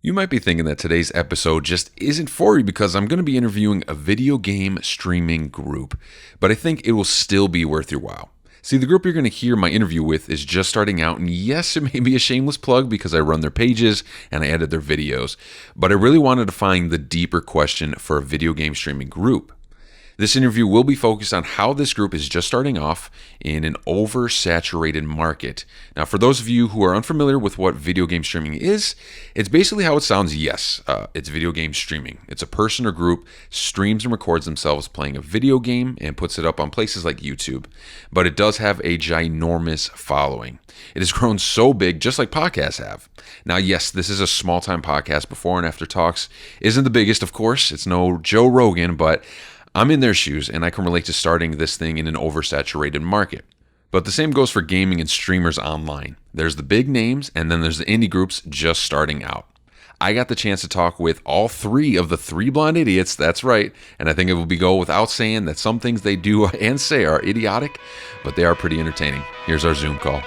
You might be thinking that today's episode just isn't for you because I'm going to be interviewing a video game streaming group, but I think it will still be worth your while. See, the group you're going to hear my interview with is just starting out, and yes, it may be a shameless plug because I run their pages and I edit their videos, but I really wanted to find the deeper question for a video game streaming group. This interview will be focused on how this group is just starting off in an oversaturated market. Now, for those of you who are unfamiliar with what video game streaming is, it's basically how it sounds. Yes, it's video game streaming. It's a person or group streams and records themselves playing a video game and puts it up on places like YouTube. But it does have a ginormous following. It has grown so big, just like podcasts have. Now, yes, this is a small-time podcast. Before and After Talks isn't the biggest, of course. It's no Joe Rogan, but I'm in their shoes, and I can relate to starting this thing in an oversaturated market. But the same goes for gaming and streamers online. There's the big names, and then there's the indie groups just starting out. I got the chance to talk with all three of the three blonde idiots, that's right, and I think it will go without saying that some things they do and say are idiotic, but they are pretty entertaining. Here's our Zoom call.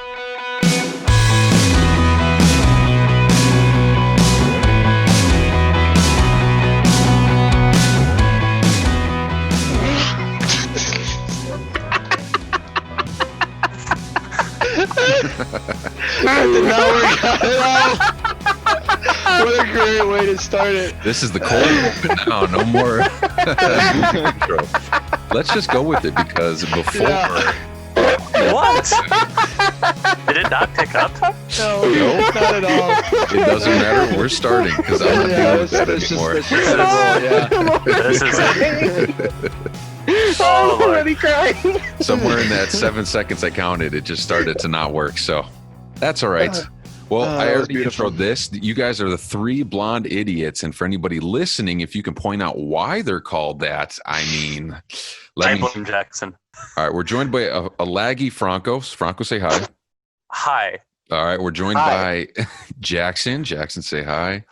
That did not work out at all. What a great way to start it. This is the cold open now, no more. Let's just go with it because before... Yeah. What? Did it not pick up? No, Nope. not at all. It doesn't matter. We're starting because I'm not dealing with that anymore. This is it. Oh, I'm Lord. already crying. Somewhere in that 7 seconds I counted, it just started to not work. So that's all right. Well, I that was already beautiful. introed this. You guys are the three blonde idiots. And for anybody listening, if you can point out why they're called that, I mean, I blame Jackson. All right, we're joined by a laggy Franco. Franco, say hi. Hi. All right, we're joined Hi. by Jackson. Jackson, say hi.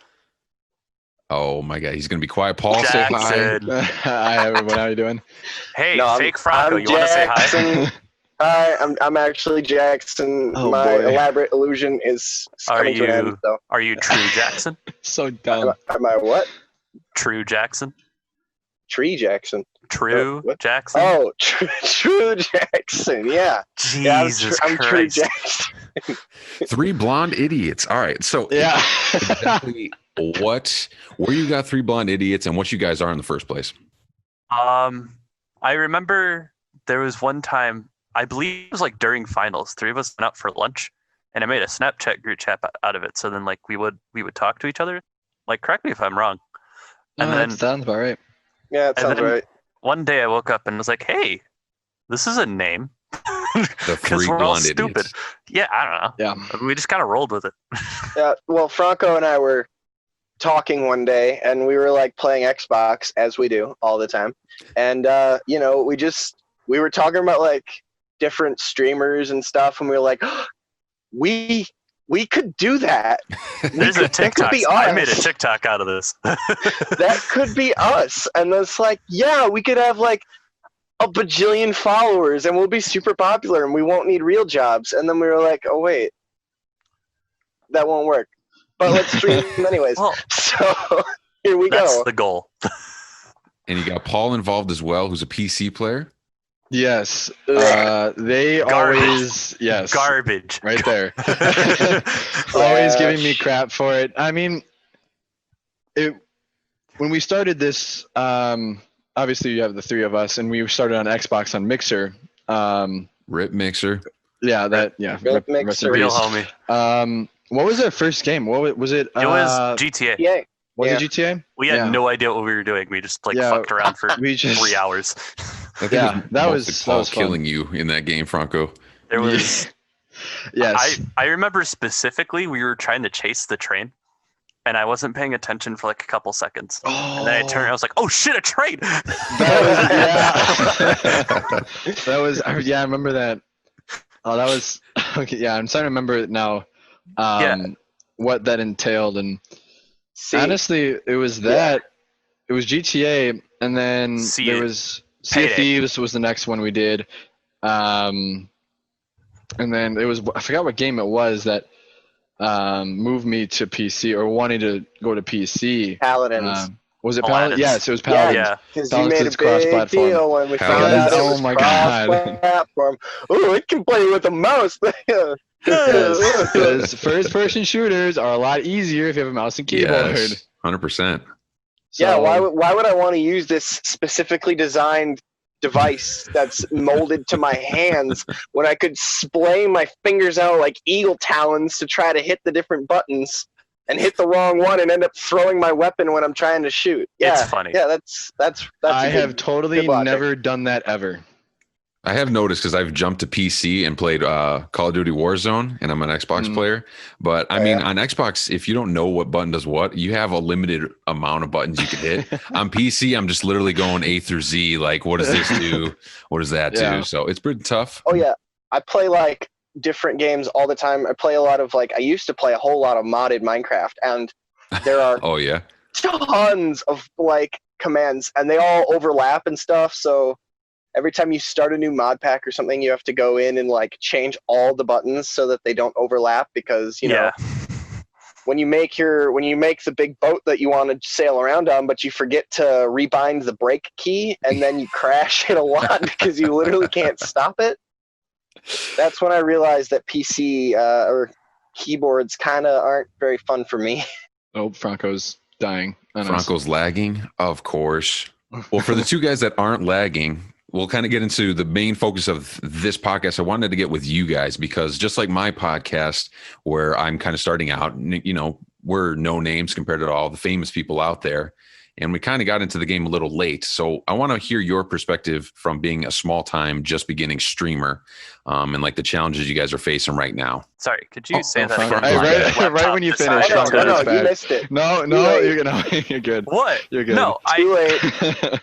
Oh my God, he's gonna be quiet. Paul, say hi. Jackson. Hi, everyone. How you doing? Hey, No, fake Franco, I'm you want to say hi? Jackson. Hi, I'm actually Jackson. Oh, My boy. elaborate illusion is Are coming to an end. you- So. Are you True Jackson? So dumb. Am I what? True Jackson? Tree Jackson. True What? Jackson? Oh, True Jackson. Yeah. Jesus I'm True Christ. Jackson. Three blonde idiots. All right, so Yeah. exactly where you got three blonde idiots and what you guys are in the first place. I remember there was one time, I believe it was like during finals, three of us went out for lunch, and I made a Snapchat group chat out of it. So then, like, we would talk to each other. Like, correct me if I'm wrong. And No, then that sounds about right. Yeah, it And sounds then- right. one day I woke up and was like, "Hey, this is a name." The Because three we're all blonde stupid. idiots. Yeah, I don't know. Yeah. We just kind of rolled with it. Yeah. Well, Franco and I were talking one day, and we were like playing Xbox as we do all the time, and we were talking about like different streamers and stuff, and we were like, we could do that. There's a That could TikTok. be I made a us. TikTok out of this. That could be us. And it's like, yeah, we could have like a bajillion followers and we'll be super popular and we won't need real jobs. And then we were like, oh, wait, that won't work. But let's stream anyways. Well, So here we that's go. the goal. And you got Paul involved as well, who's a PC player. Yes. They Garbage. always, yes. Garbage. Right there. Always giving me Trash. crap for it. I mean, when we started this, obviously you have the three of us, and we started on Xbox on Mixer. Rip Mixer. Yeah, Rip rest in Mixer. Real peace. homie. What was our first game? What was it? It was GTA. Yay. Was yeah. it GTA? We had Yeah. no idea what we were doing. We just like Yeah, fucked around for we just 3 hours. I think Yeah, it that mostly was Paul fun. killing you in that game, Franco. There was. Yes. I remember specifically we were trying to chase the train, and I wasn't paying attention for like a couple seconds. And then I turned. I was like, "Oh shit, a train!" That was yeah. I remember that. Oh, that was okay. Yeah, I'm starting to remember it now. What that entailed, and See, honestly, it was that. It was GTA, and then See there it. was Sea of Payday. Thieves was the next one we did. And then it was I forgot what game it was that moved me to PC or wanting to go to PC. Paladins. Was it Paladins. Paladins? Yes, it was Paladins. Yeah. Because you Paladins made a is cross-platform. big deal when we found Paladins. out it Oh was my God. cross-platform. Ooh, it can play with a mouse. Because first-person shooters are a lot easier if you have a mouse and keyboard. Yes, 100%. Yeah, So- why would I want to use this specifically designed device that's molded to my hands when I could splay my fingers out like eagle talons to try to hit the different buttons and hit the wrong one and end up throwing my weapon when I'm trying to shoot? Yeah, It's funny. Yeah, that's I a good- have totally good logic. never done that ever. I have noticed because I've jumped to PC and played Call of Duty Warzone, and I'm an Xbox player. But I mean, on Xbox, if you don't know what button does what, you have a limited amount of buttons you can hit. On PC, I'm just literally going A through Z. Like, what does this do? What does that do? So it's pretty tough. Oh yeah, I play like different games all the time. I play a lot of I used to play a whole lot of modded Minecraft, and there are Oh yeah. tons of commands, and they all overlap and stuff. So every time you start a new mod pack or something, you have to go in and change all the buttons so that they don't overlap, because you know when you make the big boat that you want to sail around on, but you forget to rebind the brake key, and then you crash it a lot because you literally can't stop it. That's when I realized that PC or keyboards kind of aren't very fun for me. Oh, Franco's dying. on us. Franco's lagging, of course. Well, for the two guys that aren't lagging, we'll kind of get into the main focus of this podcast. I wanted to get with you guys because just like my podcast, where I'm kind of starting out, you know, we're no names compared to all the famous people out there. And we kind of got into the game a little late. So I want to hear your perspective from being a small time, just beginning streamer, and like the challenges you guys are facing right now. Sorry, could you say that Franco. again? Right when you finish. Laptop Franco, decided- it's You bad. missed it. No, you're good. What? You're good. No, Too I. late.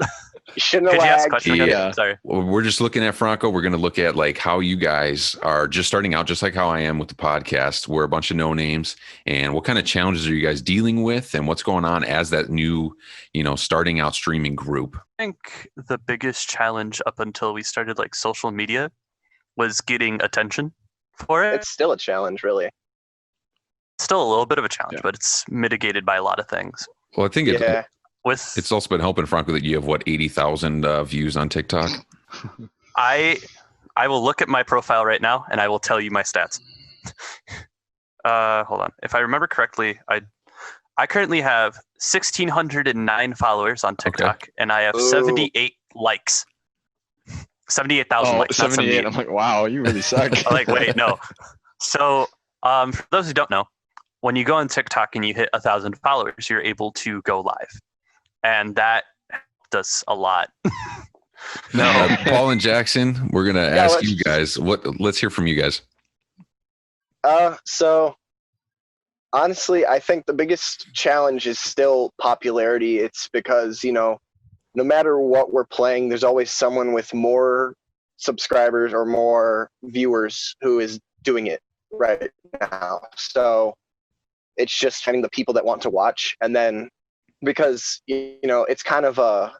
You shouldn't have Could you ask a lagged. question again? Yeah. Sorry. Well, we're just looking at Franco. We're going to look at like how you guys are just starting out, just like how I am with the podcast. We're a bunch of no names, and what kind of challenges are you guys dealing with, and what's going on as that new, you know, starting out streaming group? I think the biggest challenge up until we started like social media was getting attention for it. It's still a challenge, really. Still a little bit of a challenge, Yeah. but it's mitigated by a lot of things. Well, I think Yeah. it's also been helping Franco that you have what 80,000 views on TikTok. I will look at my profile right now and I will tell you my stats. Hold on. If I remember correctly, I currently have 1,609 followers on TikTok, and I have Ooh. 78 likes. 78,000 Oh, likes. Not 78. 78. I'm like, wow, you really suck. I'm like, wait, no. So, for those who don't know, when you go on TikTok and you hit 1,000 followers, you're able to go live, and that helped us a lot. No, Paul and Jackson, we're gonna ask let's- you guys. Let's hear from you guys. So honestly, I think the biggest challenge is still popularity. It's because, you know, no matter what we're playing, there's always someone with more subscribers or more viewers who is doing it right now. So it's just finding the people that want to watch. And then because, you know, it's kind of a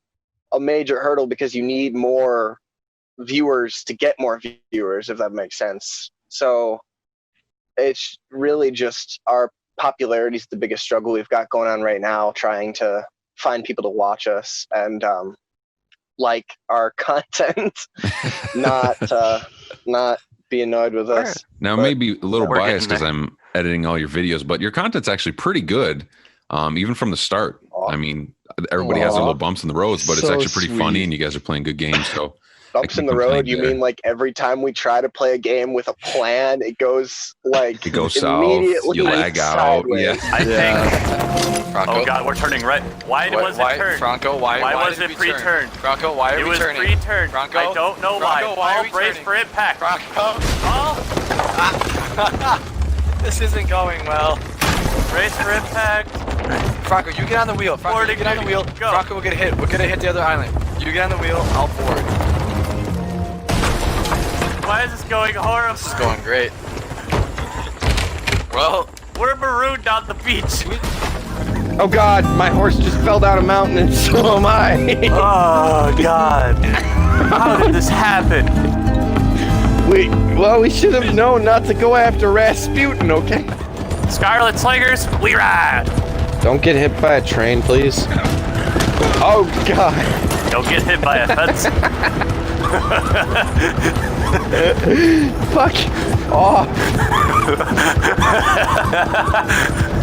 major hurdle because you need more viewers to get more viewers, if that makes sense. So it's really just our popularity is the biggest struggle we've got going on right now, trying to find people to watch us and like our content, not be annoyed with us. Now, But- maybe a little We're biased getting because I'm editing all your videos, but your content's actually pretty good, even from the start. Aw. I mean, everybody has their Aw. little bumps in the roads, but it's So actually pretty sweet. funny, and you guys are playing good games. So Bumps can in the complain road, you there. mean like every time we try to play a game with a plan, it goes like it goes south, immediately you lag out. sideways. Yeah. I think. Franco, Oh God, we're turning right. Why was it turned? Franco, why was did it we turn? pre-turned? Franco, why are It we was turning? pre-turned. Franco? I don't know why. Franco, why are we brace turning? for impact. Franco, Oh, this isn't going well. brace for impact. Franco, you get on the wheel. Franco, you get on the wheel. Go. Franco will get hit. We're gonna hit the other island. You get on the wheel. I'll board. Why is this going horrible? This is going great. Well, We're marooned on the beach. Oh God, my horse just fell down a mountain and so am I. Oh God. How did this happen? We should have known not to go after Rasputin, okay? Scarlet Slingers, we ride. Don't get hit by a train, please. Oh God! Don't get hit by a fence. Fuck off!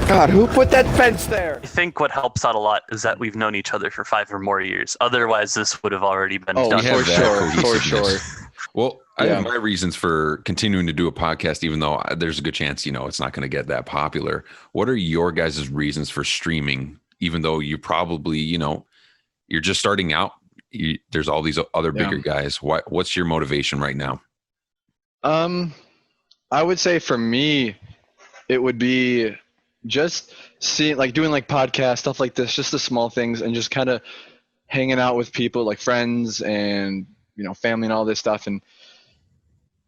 God, who put that fence there? I think what helps out a lot is that we've known each other for 5 or more years. Otherwise, this would have already been Oh, done. We have for that sure, for cohesiveness. sure. Well, I Yeah. have my reasons for continuing to do a podcast, even though there's a good chance, it's not going to get that popular. What are your guys' reasons for streaming, even though you probably, you're just starting out? There's all these other bigger guys. What's your motivation right now? I would say for me, it would be just seeing, like doing like podcasts, stuff like this, just the small things, and just kind of hanging out with people like friends and family and all this stuff, and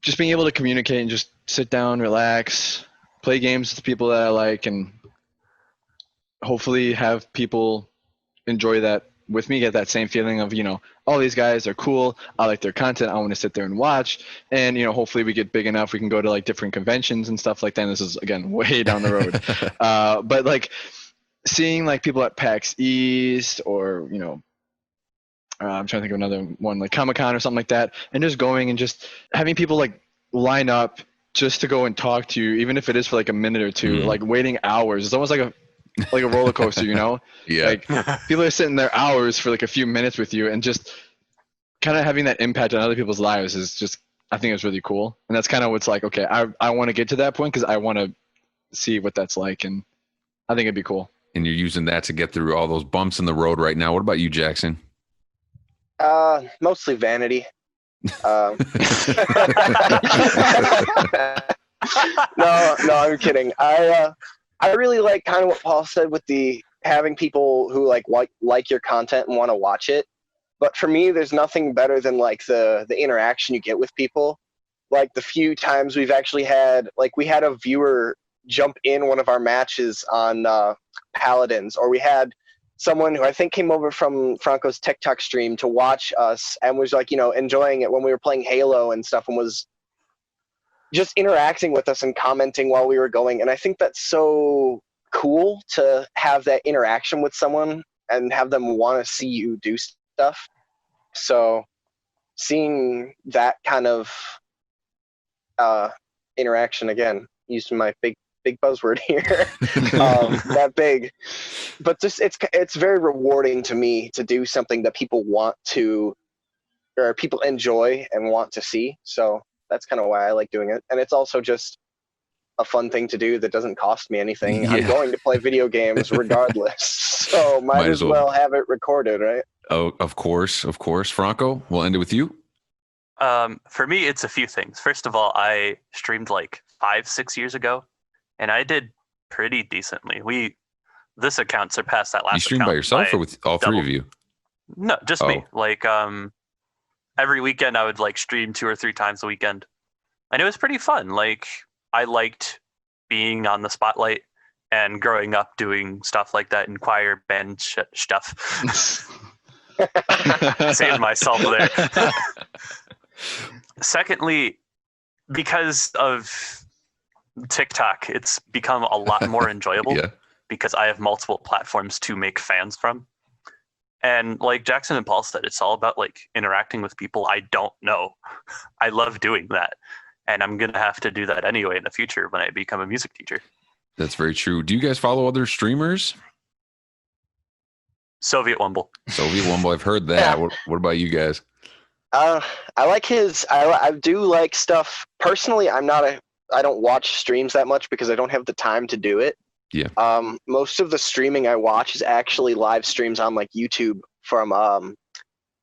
just being able to communicate and just sit down, relax, play games with the people that I like, and hopefully have people enjoy that with me, get that same feeling of, all these guys are cool. I like their content. I want to sit there and watch. And, hopefully we get big enough. We can go to like different conventions and stuff like that. And this is, again, way down the road. But like seeing like people at PAX East or, I'm trying to think of another one, like Comic-Con or something like that. And just going and just having people like line up just to go and talk to you, even if it is for like a minute or two, like waiting hours. It's almost like a roller coaster, Yeah. Like people are sitting there hours for like a few minutes with you, and just kind of having that impact on other people's lives is just, I think it's really cool. And that's kind of what's like, okay, I want to get to that point because I want to see what that's like, and I think it'd be cool. And you're using that to get through all those bumps in the road right now. What about you, Jackson? Mostly vanity. No, I'm kidding. I really like kind of what Paul said with the having people who like your content and want to watch it. But for me, there's nothing better than like the interaction you get with people. Like the few times we've actually had, like we had a viewer jump in one of our matches on Paladins, or we had someone who I think came over from Franco's TikTok stream to watch us and was like, enjoying it when we were playing Halo and stuff, and was just interacting with us and commenting while we were going. And I think that's so cool to have that interaction with someone and have them want to see you do stuff. So seeing that kind of interaction, again, using my big buzzword here, that big, but just it's very rewarding to me to do something that people want to, or people enjoy and want to see. So that's kind of why I like doing it. And it's also just a fun thing to do that doesn't cost me anything. Yeah. I'm going to play video games regardless. So might as well have it recorded, right? Oh, of course. Franco, we'll end it with you. For me, it's a few things. First of all, I streamed like 5-6 years ago, and I did pretty decently. This account surpassed that last account. You streamed by yourself or with all three of you? No, just me. Like, every weekend I would like stream 2 or 3 times a weekend, and it was pretty fun. Like, I liked being on the spotlight and growing up doing stuff like that in choir band stuff. Saved myself there. Secondly, because of TikTok, it's become a lot more enjoyable because I have multiple platforms to make fans from. And like Jackson and Paul said, it's all about like interacting with people I don't know. I love doing that. And I'm going to have to do that anyway in the future when I become a music teacher. That's very true. Do you guys follow other streamers? Soviet Wumble. I've heard that. Yeah. What about you guys? I like his. I do like stuff. Personally, I don't watch streams that much because I don't have the time to do it. Yeah. Most of the streaming I watch is actually live streams on like YouTube from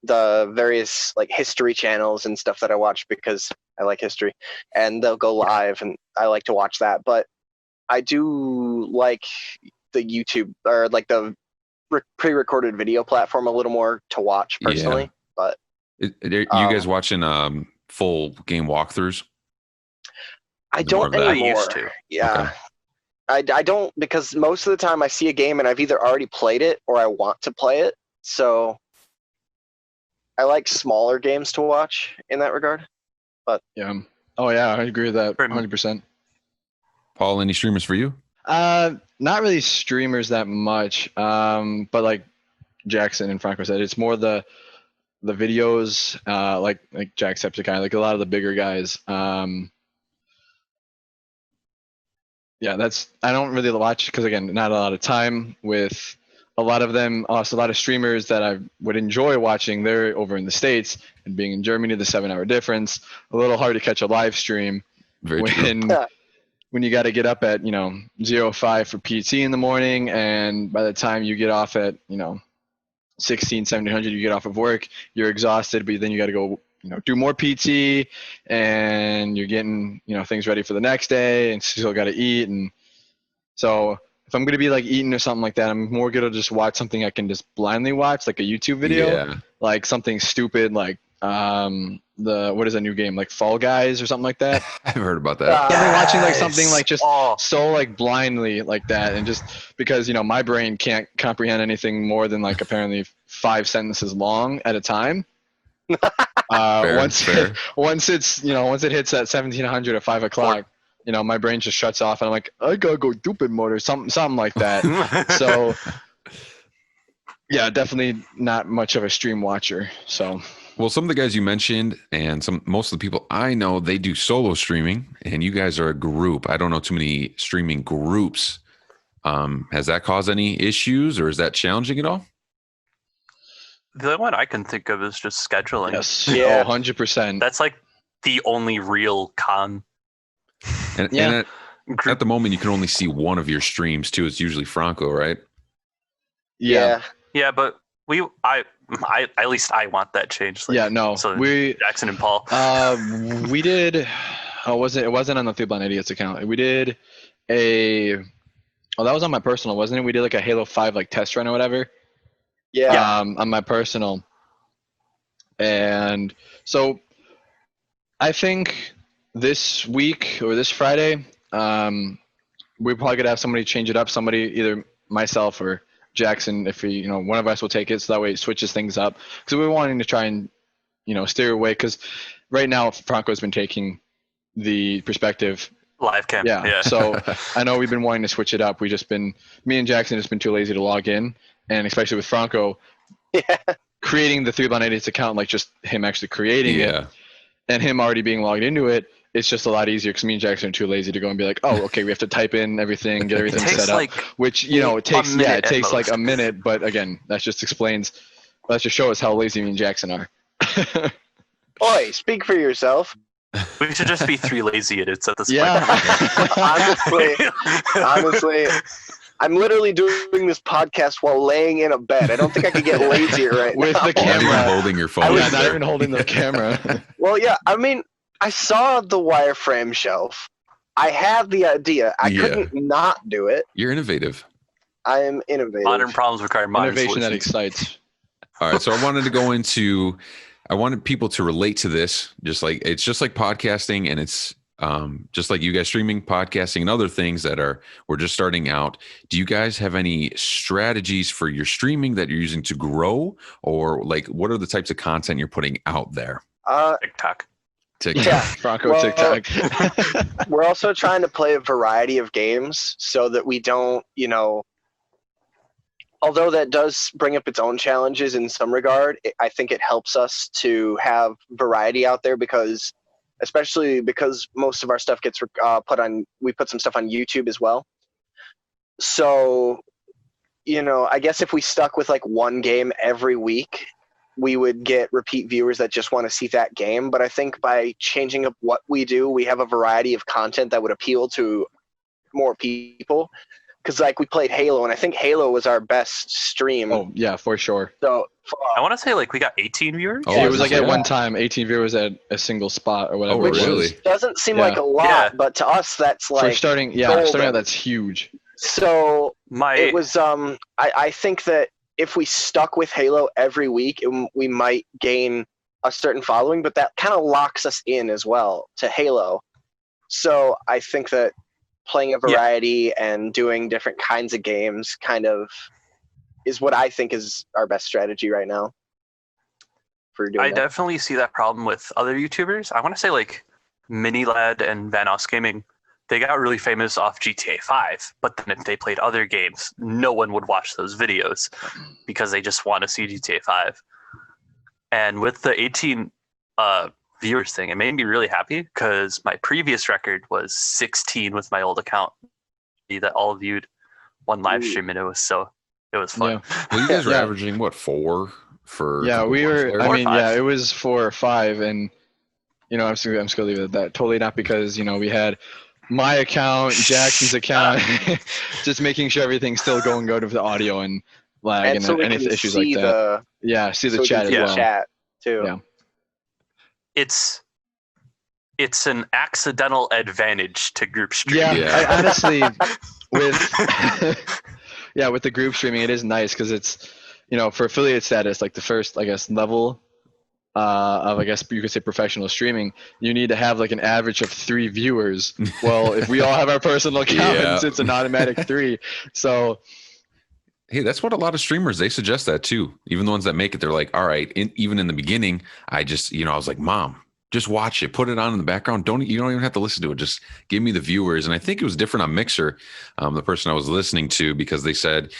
the various like history channels and stuff that I watch because I like history, and they'll go live, and I like to watch that. But I do like the YouTube or like the pre-recorded video platform a little more to watch personally. Yeah. But you guys watching full game walkthroughs? I don't anymore. I used to. Yeah. Okay. I don't, because most of the time I see a game and I've either already played it or I want to play it. So I like smaller games to watch in that regard. But yeah. Oh yeah, I agree with that 100%. Paul, any streamers for you? Not really streamers that much. But like Jackson and Franco said, it's more the videos, like Jacksepticeye, like a lot of the bigger guys. Yeah, I don't really watch because again, not a lot of time with a lot of them. Also, a lot of streamers that I would enjoy watching. They're over in the States, and being in Germany, the 7-hour difference, a little hard to catch a live stream Very true. when you got to get up at 05 for PT in the morning, and by the time you get off at 16, 1700, you get off of work, you're exhausted, but then you got to go do more PT, and you're getting things ready for the next day, and still got to eat. And so if I'm gonna be like eating or something like that, I'm more gonna just watch something I can just blindly watch, like a YouTube video, Yeah. like something stupid, like what is a new game, like Fall Guys or something like that. I've heard about that. I've been watching like something like just Oh. so like blindly like that, and just because my brain can't comprehend anything more than like apparently 5 sentences long at a time. Fair, once fair. once it hits that 1700 at 5 o'clock, my brain just shuts off, and I'm like, I gotta go stupid mode or something like that. So yeah, definitely not much of a stream watcher. So Well, some of the guys you mentioned and most of the people I know, they do solo streaming, and you guys are a group. I don't know too many streaming groups. Has that caused any issues, or is that challenging at all? The only one I can think of is just scheduling. yes, Yeah. 100%. That's like the only real con. And, Yeah. and at the moment, you can only see one of your streams too. It's usually Franco, right? Yeah, Yeah, but I at least I want that changed. Like, yeah, no, So we Jackson and Paul. we did. Oh, it wasn't on the Three Blind Idiots account. We did that was on my personal, wasn't it? We did like a Halo 5 like test run or whatever. Yeah. On my personal. And so I think this week or this Friday, we're probably gonna have somebody change it up. Somebody, either myself or Jackson, if one of us will take it, so that way it switches things up. Because we're wanting to try and steer away. Because right now Franco's been taking the perspective. Live cam. Yeah. So I know we've been wanting to switch it up. Me and Jackson just been too lazy to log in, and especially with Franco creating the Three Blind Idiots account, like just him actually creating it, and him already being logged into it. It's just a lot easier because me and Jackson are too lazy to go and be like, oh, okay, we have to type in everything, get everything set up, which it takes like a minute. But again, that just shows how lazy me and Jackson are. Oi, speak for yourself. We should just be 3 lazy idiots at this Yeah. point. Honestly, I'm literally doing this podcast while laying in a bed. I don't think I could get lazier right With now. the Not even camera. holding your phone. Yeah, not even holding the camera. Well, yeah, I mean, I saw the wireframe shelf. I had the idea. I couldn't not do it. You're innovative. I am innovative. Modern problems require modern Innovation that solutions. excites. All right, so I wanted people to relate to this. It's just like podcasting, and it's just like you guys streaming, podcasting, and other things we're just starting out. Do you guys have any strategies for your streaming that you're using to grow, or like what are the types of content you're putting out there? TikTok. Yeah. Franco Well, TikTok. We're also trying to play a variety of games so that we don't, although that does bring up its own challenges in some regard, I think it helps us to have variety out there especially because most of our stuff gets we put some stuff on YouTube as well. So, I guess if we stuck with like one game every week, we would get repeat viewers that just want to see that game. But I think by changing up what we do, we have a variety of content that would appeal to more people. Because like we played Halo, and I think Halo was our best stream. Oh yeah, for sure. So I want to say like we got 18 viewers. Oh, it was like at yeah. one time 18 viewers at a single spot or whatever. Oh, it was. really? doesn't seem Yeah. like a lot, Yeah. but to us that's For like starting golden. out, that's huge. So My it was I think that if we stuck with Halo every week, we might gain a certain following, but that kind of locks us in as well to Halo. So I think that playing a variety and doing different kinds of games kind of is what I think is our best strategy right now for doing I that. definitely see that problem with other YouTubers. I want to say like Mini Lad and Vanos Gaming. they got really famous off GTA 5, but then if they played other games, no one would watch those videos because they just want to see GTA 5. And with the 18 viewers thing, it made me really happy because my previous record was 16 with my old account that all viewed one live stream, and it was fun. Yeah. Well, you guys were Yeah. averaging what, 4 for? a Yeah, couple we months were. there? I Four or mean, five. yeah, it was 4 or 5, and I'm just gonna leave it at that. Totally not because we had my account, Jackson's account, just making sure everything's still going good with the audio and lag And and so we any can issues see like that. Yeah, see the so we can chat as see the well. chat too. Yeah. It's an accidental advantage to group stream. Yeah, Yeah. I honestly, with with the group streaming, it is nice because it's for affiliate status, like the first level of you could say professional streaming, you need to have like an average of 3 viewers. Well, if we all have our personal accounts, Yeah. it's an automatic 3. So Hey, that's what a lot of streamers, they suggest that too. Even the ones that make it, they're like, all right, even in the beginning, I just, I was like, Mom, just watch it, put it on in the background. You don't even have to listen to it. Just give me the viewers. And I think it was different on Mixer, the person I was listening to, because they said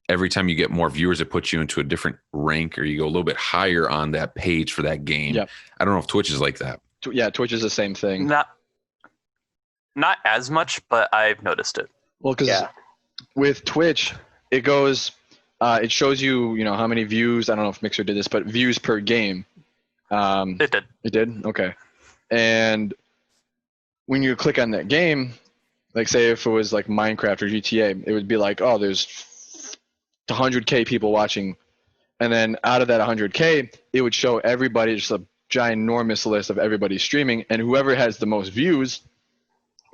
every time you get more viewers, it puts you into a different rank, or you go a little bit higher on that page for that game. Yep. I don't know if Twitch is like that. yeah, Twitch is the same thing. Not as much, but I've noticed it. Well, because with Twitch, it goes, it shows you, how many views. I don't know if Mixer did this, but views per game. It did. It did? Okay. And when you click on that game, like say if it was like Minecraft or GTA, it would be like, oh, there's 100K people watching. And then out of that 100K, it would show everybody, just a ginormous list of everybody streaming. And whoever has the most views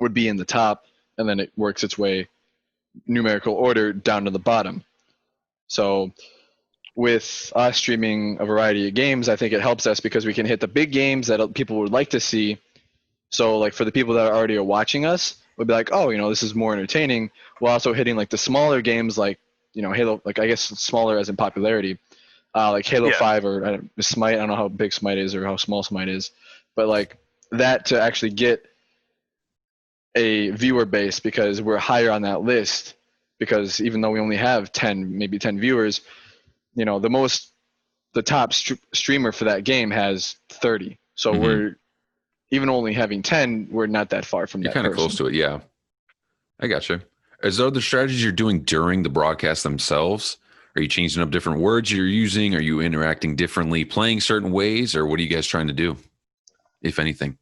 would be in the top. And then it works its way numerical order down to the bottom. So with us streaming a variety of games, I think it helps us because we can hit the big games that people would like to see. So like for the people that already are watching us, would be like, oh, this is more entertaining. While also hitting like the smaller games like, Halo, like I guess smaller as in popularity, like Halo 5 or Smite. I don't know how big Smite is or how small Smite is, but like that to actually get a viewer base because we're higher on that list, because even though we only have 10 viewers, the top streamer for that game has 30. So we're even only having 10, we're not that far from that. You're kind of close to it. Yeah. I gotcha. Is there other strategies you're doing during the broadcast themselves? Are you changing up different words you're using? Are you interacting differently, playing certain ways, or what are you guys trying to do, if anything?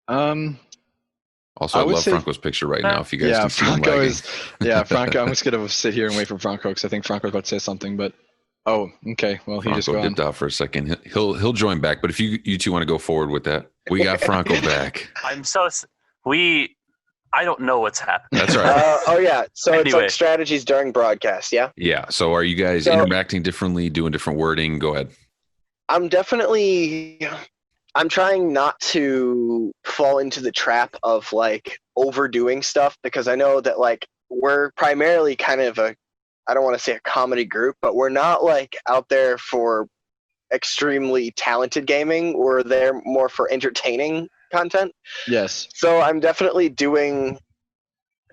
Also, I love Franco's picture right now. If you guys can see him Franco lagging. Franco. I'm just gonna sit here and wait for Franco because I think Franco's about to say something. But okay. Well, he just Franco gone. dipped out for a second. He'll join back. But if you two want to go forward with that, we got Franco back. I don't know what's happening. That's right. So Anyway. it's like strategies during broadcast, yeah? Yeah. So are you guys interacting differently, doing different wording? Go ahead. I'm trying not to fall into the trap of like overdoing stuff, because I know that like we're primarily kind of I don't want to say a comedy group, but we're not like out there for extremely talented gaming. We're there more for entertaining content. Yes. So I'm definitely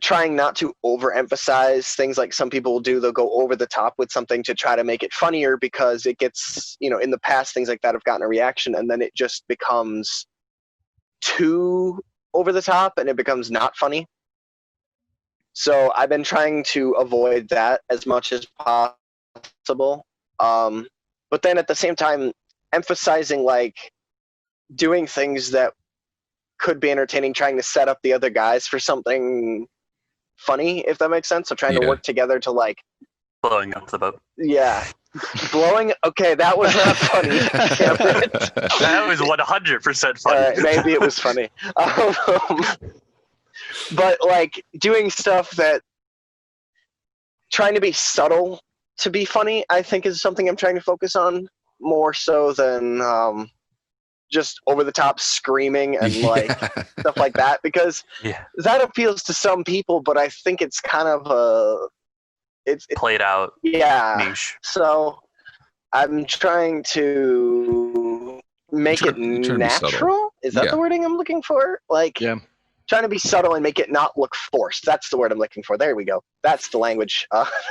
trying not to overemphasize things like some people will do. They'll go over the top with something to try to make it funnier because it gets, in the past, things like that have gotten a reaction, and then it just becomes too over the top and it becomes not funny. So I've been trying to avoid that as much as possible. But then at the same time, emphasizing like doing things that could be entertaining, trying to set up the other guys for something funny, if that makes sense. So trying to work together to like Blowing up the boat. Yeah. Blowing. Okay, that was not funny. Damn it. That was 100% funny. All right, maybe it was funny. But like doing stuff that, trying to be subtle to be funny, I think is something I'm trying to focus on more so than just over the top screaming and like stuff like that, because that appeals to some people, but I think it's kind of it's played out niche. So I'm trying to make it natural. Is that the wording I'm looking for? Like, trying to be subtle and make it not look forced. That's the word I'm looking for. There we go. That's the language.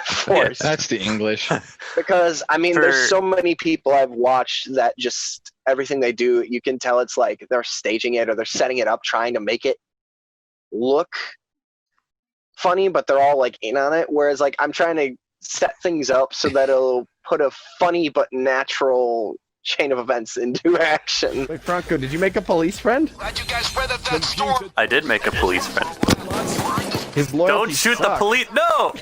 Forced. That's the English. Because I mean, there's so many people I've watched that just everything they do, you can tell it's like they're staging it or they're setting it up, trying to make it look funny, but they're all like in on it. Whereas like I'm trying to set things up so that it'll put a funny but natural chain of events into action. Wait, Franco, did you make a police friend? Glad you guys weathered that storm. I did make a police friend. His loyalty Don't shoot the sucks. police! No!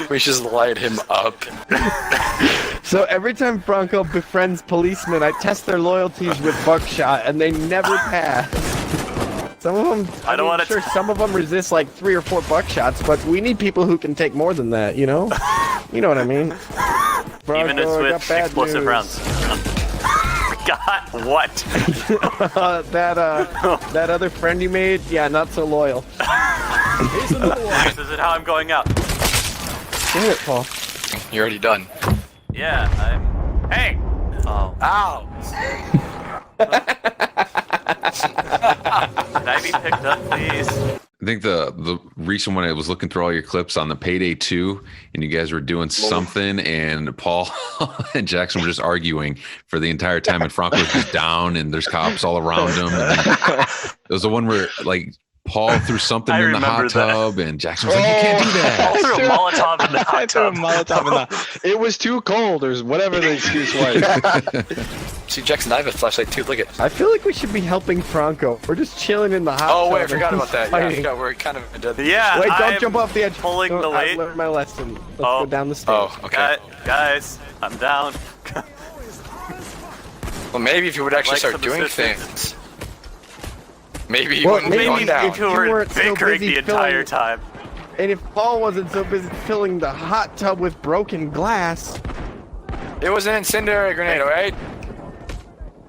We should just light him up. So every time Franco befriends policemen, I test their loyalties with buckshot, and they never pass. Some of them, I don't want to. sure, some of them resist like 3 or 4 buckshots, but we need people who can take more than that, you know? You know what I mean? Even Franco, I got with bad explosive news. rounds. God, what? That other friend you made, yeah, not so loyal. This isn't how I'm going out. Damn it, Paul. You're already done. Yeah, I'm. Hey! Oh. Ow! Can I be picked up, please? I think the recent one, I was looking through all your clips on the Payday 2, and you guys were doing something, and Paul and Jackson were just arguing for the entire time, and Franco was just down, and there's cops all around him. It was the one where, like, Paul threw something I in the hot remember that. tub, and Jackson was like, "You can't do that." I threw a Molotov in the I hot threw a tub. Molotov in the. It was too cold, or whatever the excuse was. See, Jackson, I have a flashlight too. Look at. I feel like we should be helping Franco. We're just chilling in the hot Oh tub wait, I and forgot he's about that. Yeah, I fighting. forgot we're kind of into. Yeah, Wait, don't I'm jump off the edge. pulling the I weight. learned my lesson. Let's Oh. go down the stairs. Oh, okay. Guys, I'm down. Well, maybe if you would actually Like start some doing assistance. things, maybe you Well, wouldn't be maybe going down. If you you were weren't so bickering busy the entire filling- time. And if Paul wasn't so busy filling the hot tub with broken glass, It was an incendiary grenade, alright?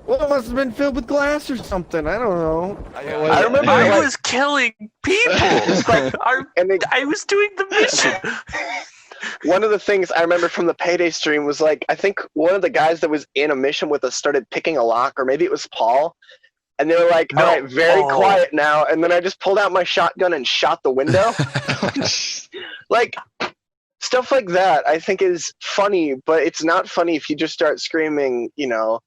well, it must have been filled with glass or something. I don't know. I remember I like, was killing people. and they, I was doing the mission. one of the things I remember from the Payday stream was like, I think one of the guys that was in a mission with us started picking a lock, or maybe it was Paul. And they were like, No. all right, very Oh. quiet now. And then I just pulled out my shotgun and shot the window. Like, stuff like that I think is funny, but it's not funny if you just start screaming, you know,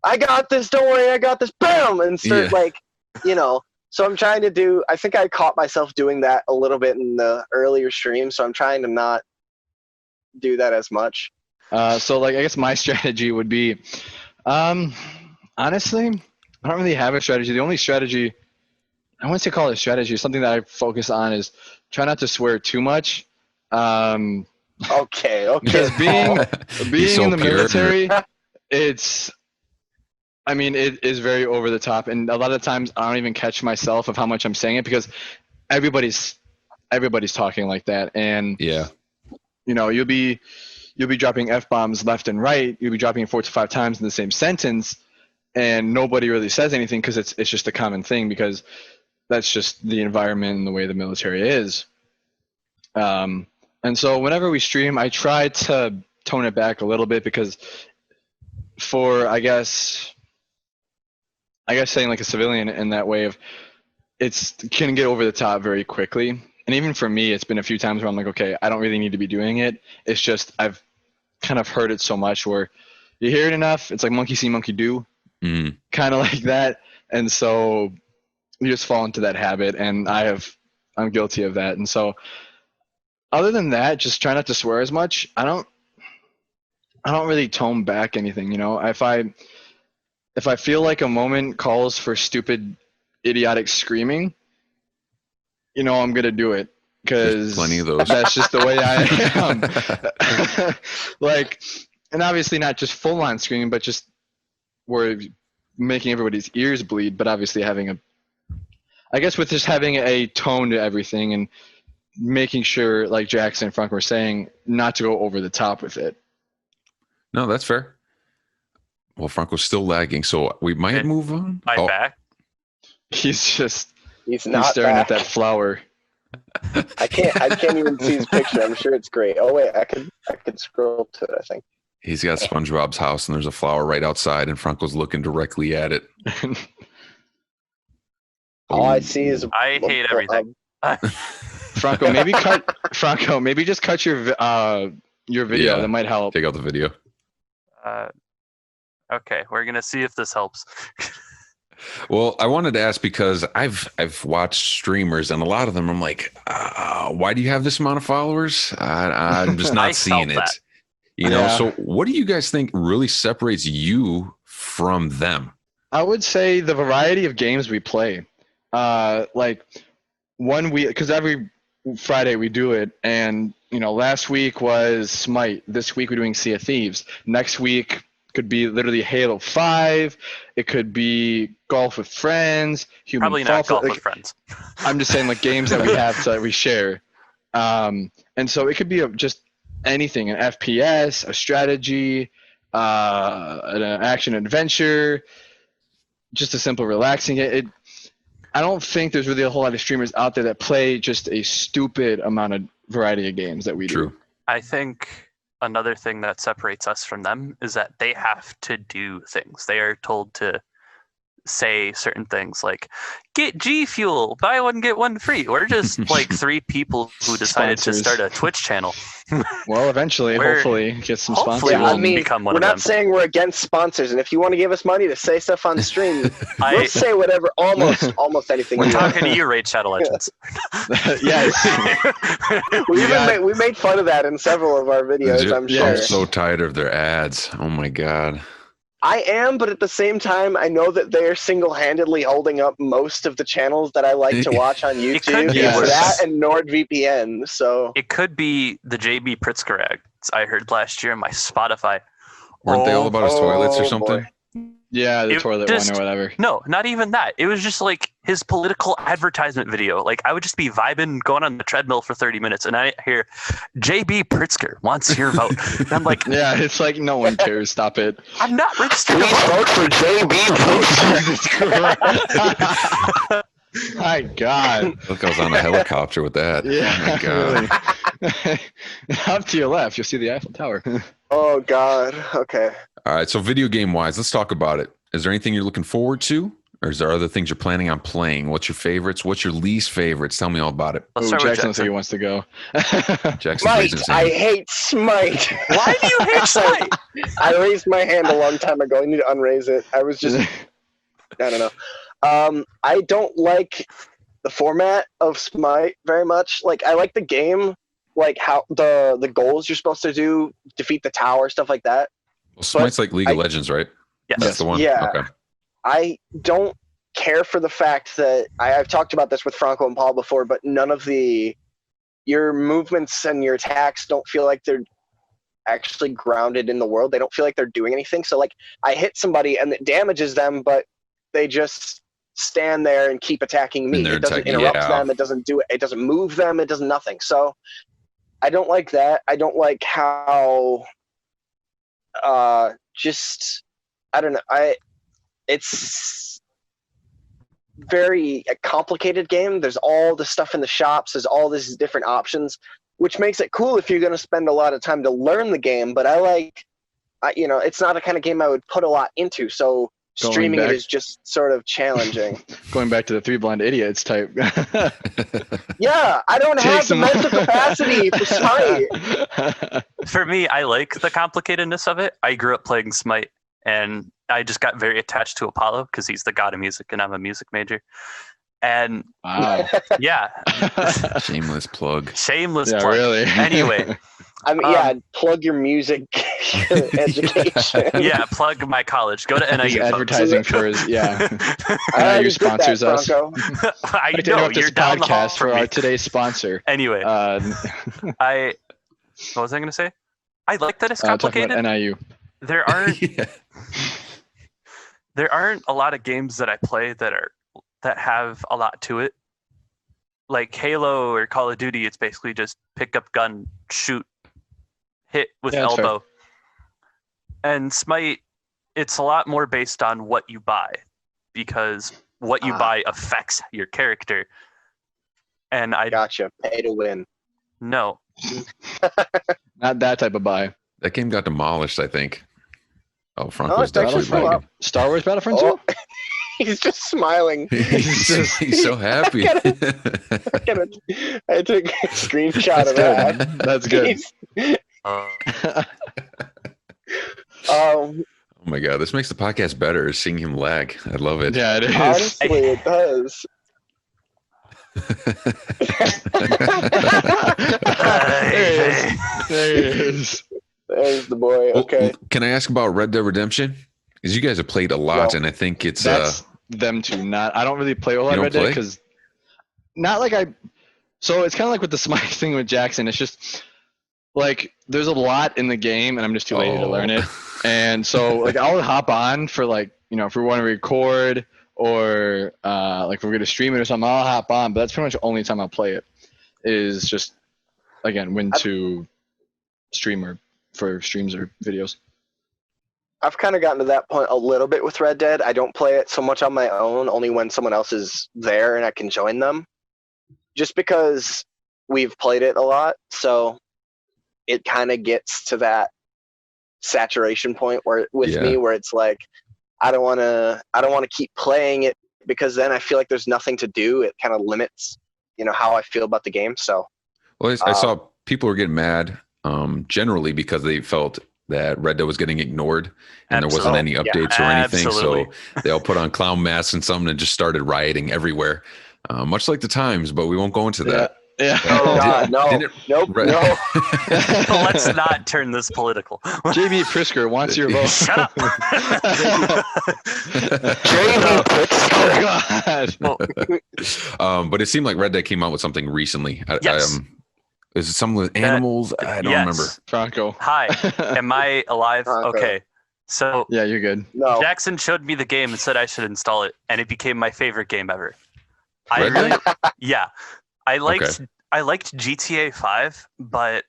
I got this, don't worry, I got this, bam! And start like, you know. So I'm trying to do, I think I caught myself doing that a little bit in the earlier stream, so I'm trying to not do that as much. So like I guess my strategy would be, honestly, I don't really have a strategy. The only strategy I wouldn't say call it a strategy. Something that I focus on is try not to swear too much. Okay. Because being so in the pure. military, it is very over the top, and a lot of times I don't even catch myself of how much I'm saying it because everybody's talking like that, and Yeah. you know you'll be dropping f-bombs left and right. You'll be dropping it 4 to 5 times in the same sentence, and nobody really says anything because it's just a common thing because that's just the environment and the way the military is. And so whenever we stream, I try to tone it back a little bit because for I guess saying like a civilian in that way of it's can get over the top very quickly. And even for me, it's been a few times where I'm like, okay, I don't really need to be doing it. It's just I've kind of heard it so much where you hear it enough, it's like monkey see, monkey do, kind of like that. And so you just fall into that habit, and I'm guilty of that. And so other than that, just try not to swear as much. I don't really tone back anything, you know. If I feel like a moment calls for stupid, idiotic screaming, you know, I'm gonna do it because Plenty of those. that's just the way I am. Like, and obviously not just full on screaming, but just where making everybody's ears bleed. But obviously having a tone to everything and making sure, like Jackson and Frank were saying, not to go over the top with it. No, that's fair. Well, Franco's still lagging, so we might Okay. move on. I'm back. He's He's staring back. at that flower. I can't even see his picture. I'm sure it's great. Oh wait, I could scroll to it, I think. He's got SpongeBob's house, and there's a flower right outside, and Franco's looking directly at it. All I see is I hate everything. Franco, maybe just cut your video. Yeah. That might help. Take out the video. Okay, we're gonna see if this helps. Well, I wanted to ask because I've watched streamers and a lot of them I'm like, why do you have this amount of followers? I'm just I not felt seeing it. that. You know, Yeah. so what do you guys think really separates you from them? I would say the variety of games we play. Like 1 week, because every Friday we do it, and last week was Smite. This week we're doing Sea of Thieves. Next week could be literally Halo 5. It could be Golf with Friends. Human Probably not Fall golf Flat. with friends. I'm just saying, like, games that we have that we share. And so it could be just anything: an FPS, a strategy, an action adventure, just a simple relaxing. I don't think there's really a whole lot of streamers out there that play just a stupid amount of variety of games that we do. True. I think another thing that separates us from them is that they have to do things. They are told to say certain things like get G Fuel, buy one get one free. We're just like three people who decided Sponsors. to start a Twitch channel. Well, eventually, We're- hopefully, get some hopefully sponsors. we'll I mean, become one we're of not them. saying we're against sponsors, and if you want to give us money to say stuff on stream, I- we'll say whatever, almost anything. We're we want. talking to you, Raid Shadow Legends. Yes. We made fun of that in several of our videos. I'm sure. I'm so tired of their ads. Oh my god. I am, but at the same time, I know that they are single-handedly holding up most of the channels that I like to watch on It could YouTube. be Yes. worse. That and NordVPN. So It could be the JB Pritzker ads I heard last year in my Spotify. Weren't they all about his toilets or oh, something? boy. Yeah, the It toilet just- one or whatever. No, not even that. It was just like his political advertisement video. Like I would just be vibing, going on the treadmill for 30 minutes, and I hear JB Pritzker wants your vote. And I'm like, Yeah, it's like no one cares. Stop it. I'm not registered to Please vote. vote for JB. My God. Look, I was on a helicopter with that. Yeah. Oh my god. Really. Up to your left, you'll see the Eiffel Tower. Oh God. Okay. All right, so video game wise, let's talk about it. Is there anything you're looking forward to? Or is there other things you're planning on playing? What's your favorites? What's your least favorites? Tell me all about it. Let's Ooh, start with Jackson looks like he Jackson. wants to go. Jackson's Smite. raising his I hand. hate Smite. Why do you hate Smite? I raised my hand a long time ago. I need to unraise it. I was just, I don't know. I don't like the format of Smite very much. Like, I like the game, like how the goals you're supposed to do, defeat the tower, stuff like that. Well, Smite's like League of Legends, right? Yes. That's the one. Yeah. Okay. I don't care for the fact that I've talked about this with Franco and Paul before, but none of your movements and your attacks don't feel like they're actually grounded in the world. They don't feel like they're doing anything. So like I hit somebody and it damages them, but they just stand there and keep attacking me. And they're It doesn't attacking- interrupt yeah. them. It doesn't do it. It doesn't move them. It does nothing. So I don't like that. I don't like how just I don't know. It's very a complicated game. There's all the stuff in the shops. There's all these different options, which makes it cool if you're going to spend a lot of time to learn the game. But it's not a kind of game I would put a lot into. So Going streaming it back- is just sort of challenging. Going back to the Three Blind Idiots type. Yeah, I don't Take have the some- mental capacity for Smite. For me, I like the complicatedness of it. I grew up playing Smite, and I just got very attached to Apollo because he's the god of music, and I'm a music major. And Wow. yeah, Shameless plug. shameless Yeah, plug. really. Anyway, I mean, plug your music education. yeah, plug my college. Go to He's NIU. folks. advertising for his, yeah. I already NIU did that, sponsors us. Franco. I I'd like to know interrupt you're this down the hall podcast from for our me. today's sponsor. Anyway, what was I going to say? I like that it's Talking complicated. about NIU. There aren't Yeah. there aren't a lot of games that I play that have a lot to it. Like Halo or Call of Duty, it's basically just pick up gun, shoot, hit with Yeah, that's fair. elbow. And Smite, it's a lot more based on what you buy, because what you Ah. buy affects your character. And I Gotcha. Pay to win. know Not that type of buy. That game got demolished, I think. Oh, Oh, Franco's it's actually actually still right. up. Star Wars Battlefront Oh. 2? He's just smiling. He's so happy. I took a screenshot of that. That's good. Oh my god, this makes the podcast better, seeing him lag. I love it. Yeah, it is. Honestly, it does. There he is. There's the boy. Okay. Well, can I ask about Red Dead Redemption? Because you guys have played a lot, No. and I think it's That's them two. Not. I don't really play a lot You of don't Red Dead play? because not like I. So it's kind of like with the Smite thing with Jackson. It's just like there's a lot in the game, and I'm just too lazy to learn it. And so like I'll hop on for like if we want to record or like if we're gonna stream it or something, I'll hop on. But that's pretty much the only time I'll play it. Is just again when to stream or for streams or videos. I've kind of gotten to that point a little bit with Red Dead. I don't play it so much on my own, only when someone else is there and I can join them. Just because we've played it a lot, so it kind of gets to that saturation point where with me where it's like I don't want to keep playing it because then I feel like there's nothing to do. It kind of limits, how I feel about the game. So, well, I saw people were getting mad generally because they felt that Red Dead was getting ignored and there wasn't any updates or anything. Absolutely. So they all put on clown masks and something and just started rioting everywhere, much like the times. But we won't go into that. Yeah. oh God, no, Didn't- nope, Red- no. Let's not turn this political. JB Prisker wants your vote. Shut up. Jamie Pritzker. Oh God. But it seemed like Red Dead came out with something recently. Yes. Is it something with animals? I don't remember. Franco. Hi, am I alive? Franco. Okay. So Yeah, you're good. No. Jackson showed me the game and said I should install it, and it became my favorite game ever. I Red really, Dead? yeah, I liked Okay. I liked GTA 5, but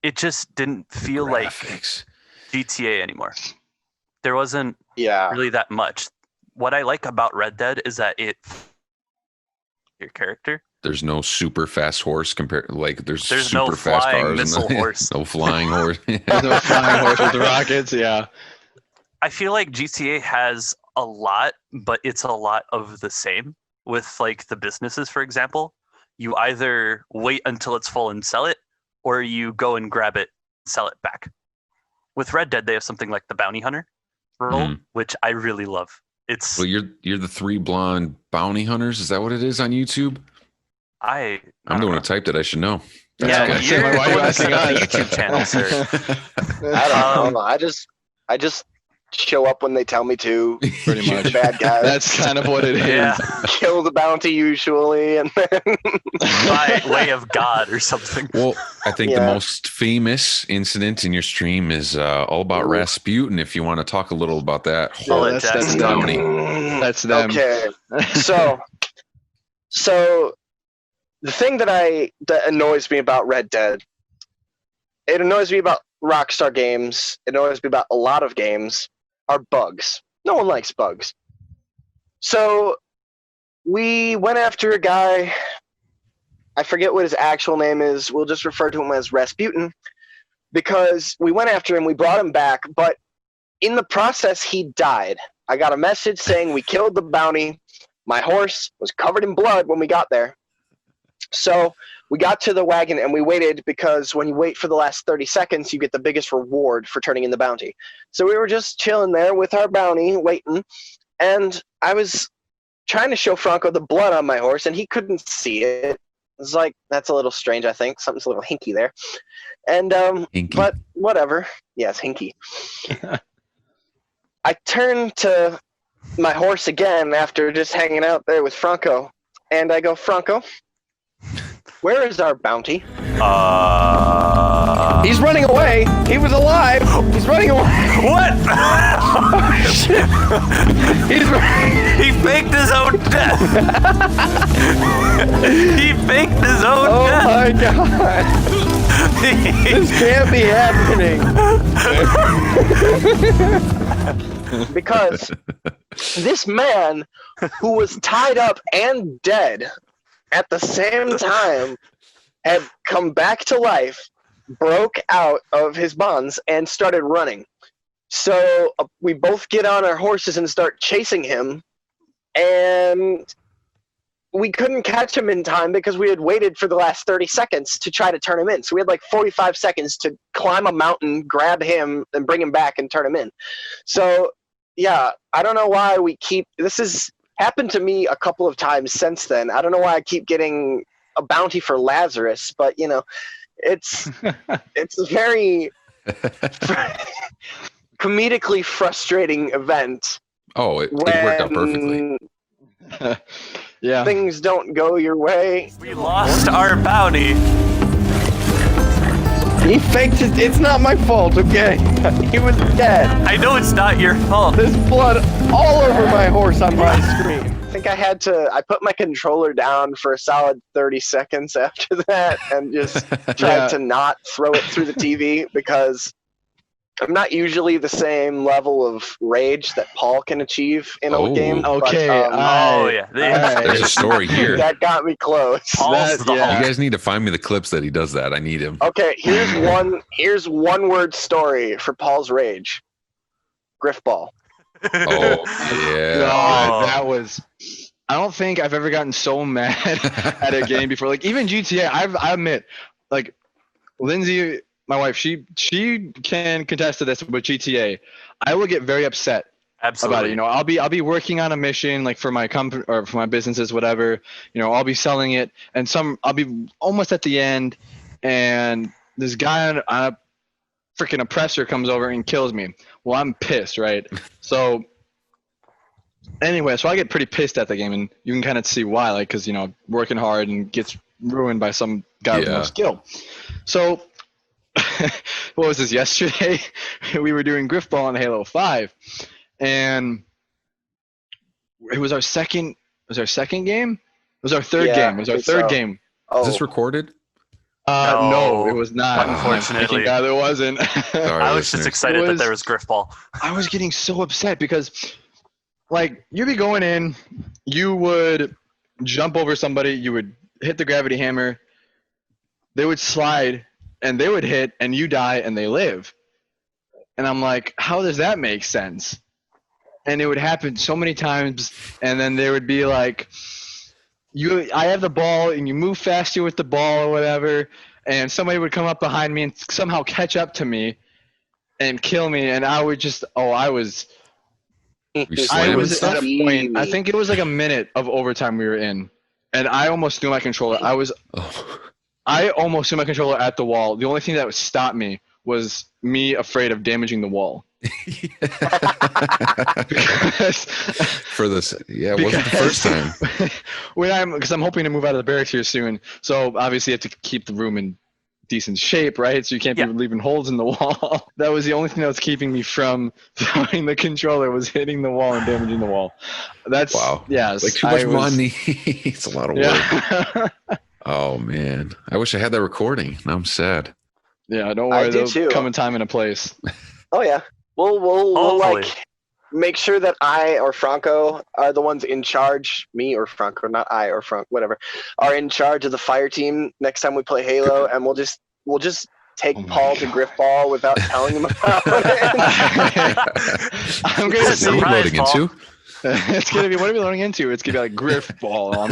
it just didn't feel like Graphics. GTA anymore. There wasn't Yeah. really that much. What I like about Red Dead is that your character. There's no super fast horse compared. Like there's There's super no fast flying cars. missile horse. No flying horse. There's no flying horse with the rockets. Yeah. I feel like GTA has a lot, but it's a lot of the same. With like the businesses, for example, you either wait until it's full and sell it, or you go and grab it, sell it back. With Red Dead, they have something like the bounty hunter role, which I really love. It's Well, you're the three blonde bounty hunters. Is that what it is on YouTube? I'm I'm the one who typed it. I should know. Yeah, That's you're Why are you the one that asking set up the us? YouTube channel, sir. I don't know. I just show up when they tell me to. Pretty Shoot much. the bad guys. That's kind of what it is. Yeah, Kill the bounty usually, and then by way of God or something. Well, I think the Yeah. most famous incident in your stream is all about Ooh. Rasputin. If you want to talk a little about that I'll whole let that's Jackson them. bounty. That's them. Okay. So the thing that annoys me about Red Dead, it annoys me about Rockstar games, it annoys me about a lot of games, are bugs. No one likes bugs. So we went after a guy, I forget what his actual name is, we'll just refer to him as Rasputin, because we went after him, we brought him back, but in the process he died. I got a message saying we killed the bounty. My horse was covered in blood when we got there. So we got to the wagon and we waited because when you wait for the last 30 seconds, you get the biggest reward for turning in the bounty. So we were just chilling there with our bounty, waiting. And I was trying to show Franco the blood on my horse and he couldn't see it. It was like, that's a little strange, I think. Something's a little hinky there. And, Hinky. but whatever. Yes, hinky. I turned to my horse again after just hanging out there with Franco. And I go, Franco, where is our bounty? He's running away. He was alive. He's running away. What? He's running. He faked his own death. He faked his own Oh death. my god. This can't be happening. Because this man who was tied up and dead at the same time had come back to life, broke out of his bonds, and started running. So we both get on our horses and start chasing him and we couldn't catch him in time because we had waited for the last 30 seconds to try to turn him in. So we had like 45 seconds to climb a mountain, grab him, and bring him back and turn him in. So, yeah, I don't know why this has happened to me a couple of times since then. I don't know why I keep getting a bounty for Lazarus, but, it's a very comedically frustrating event. Oh, it worked out perfectly. Yeah. Things don't go your way. We lost our bounty. He faked it. It's not my fault, okay? He was dead. I know it's not your fault. There's blood all over my horse on my screen. I think I put my controller down for a solid 30 seconds after that and just tried to not throw it through the TV because I'm not usually the same level of rage that Paul can achieve in a game. Okay. Oh yeah. There's a story here. That got me close. Paul's the You Hulk. guys need to find me the clips that he does that. I need him. Okay, here's one word story for Paul's rage. Griffball. Oh, yeah. God, that was. I don't think I've ever gotten so mad at a game before. Like even GTA, I admit, like Lindsay, my wife, she can contest to this, but GTA, I will get very upset Absolutely. about it. I'll be working on a mission like for my company or for my businesses, whatever. I'll be selling it, and I'll be almost at the end, and this guy on a freaking oppressor comes over and kills me. Well, I'm pissed, right? So anyway, so I get pretty pissed at the game, and you can kind of see why, like, because working hard and gets ruined by some guy with no skill. So what was this, yesterday? We were doing Griffball on Halo 5, and it was our second game? It was our third game. It was our third game. Oh. Is this recorded? No, it was not. Unfortunately. Thank God it wasn't. Sorry, I was just listeners. excited that there was Griffball. I was getting so upset because, like, you'd be going in, you would jump over somebody, you would hit the gravity hammer, they would slide, and they would hit, and you die, and they live. And I'm like, how does that make sense? And it would happen so many times, and then there would be like, I have the ball, and you move faster with the ball or whatever, and somebody would come up behind me and somehow catch up to me and kill me, and I would just, I was at that point, I think it was like a minute of overtime we were in, and I almost threw my controller. I almost threw my controller at the wall. The only thing that would stop me was me afraid of damaging the wall. For this, it wasn't the first time. Because I'm hoping to move out of the barracks here soon, so obviously you have to keep the room in decent shape, right? So you can't be leaving holes in the wall. That was the only thing that was keeping me from throwing the controller, was hitting the wall and damaging the wall. That's wow. Yes, like too much money. It's a lot of work. Oh man, I wish I had that recording. Now I'm sad. Yeah, don't worry. There'll come a time and a place. Oh yeah, we'll like make sure that I or Franco are the ones in charge. Me or Franco, not I or Franco, whatever, are in charge of the fire team next time we play Halo, and we'll just take Paul to Griffball without telling him about it. I'm gonna see loading into. It's gonna be, what are we loading into? It's gonna be like Griffball,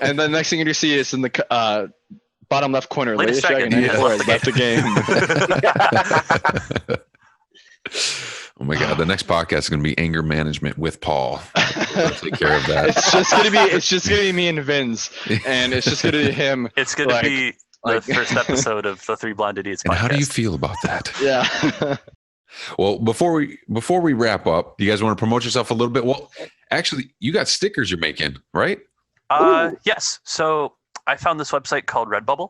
and the next thing you see is in the bottom left corner. Latest Dragon left the game. Oh my God! The next podcast is going to be anger management with Paul. We'll take care of that. It's just gonna be me and Vince, and it's just gonna be him. It's gonna be the first episode of the Three Blind Idiots podcast. And how do you feel about that? Yeah. Well, before we wrap up, do you guys want to promote yourself a little bit? Well, actually, you got stickers you're making, right? Yes. So I found this website called Redbubble,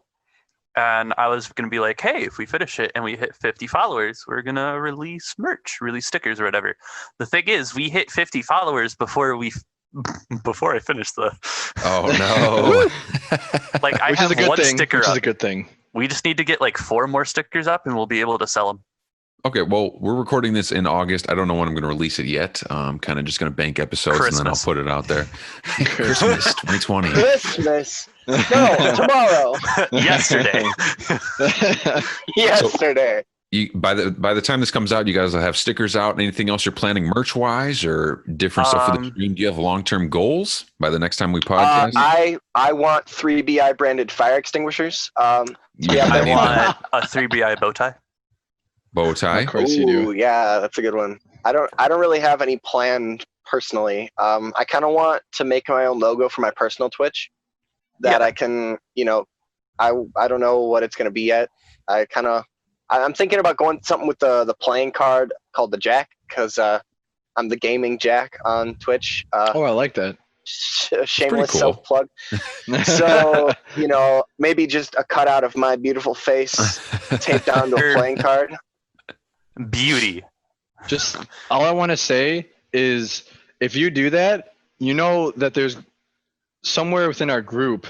and I was going to be like, hey, if we finish it and we hit 50 followers, we're going to release merch, release stickers or whatever. The thing is, we hit 50 followers before I finished the... Oh, no. Like, I which have is a good one thing, sticker which up. is a good thing. We just need to get like 4 more stickers up, and we'll be able to sell them. Okay, well, we're recording this in August. I don't know when I'm going to release it yet. I'm kind of just going to bank episodes and then I'll put it out there. Christmas 2020. Christmas. No, tomorrow. Yesterday. Yesterday. by the time this comes out, you guys will have stickers out. Anything else you're planning merch wise or different stuff for the stream? Do you have long term goals by the next time we podcast? I want 3BI branded fire extinguishers. Yeah, I need want a 3BI bow tie. bow tie. Of course you do. Ooh, yeah, that's a good one. I don't really have any planned personally. I kind of want to make my own logo for my personal Twitch that Yeah. I can, I don't know what it's gonna be yet. I'm thinking about going something with the playing card called the Jack because I'm the gaming Jack on Twitch. Oh, I like that. Shameless cool. self plug. So maybe just a cutout of my beautiful face taped onto a playing card. Beauty. Just all I want to say is if you do that, you know that there's somewhere within our group,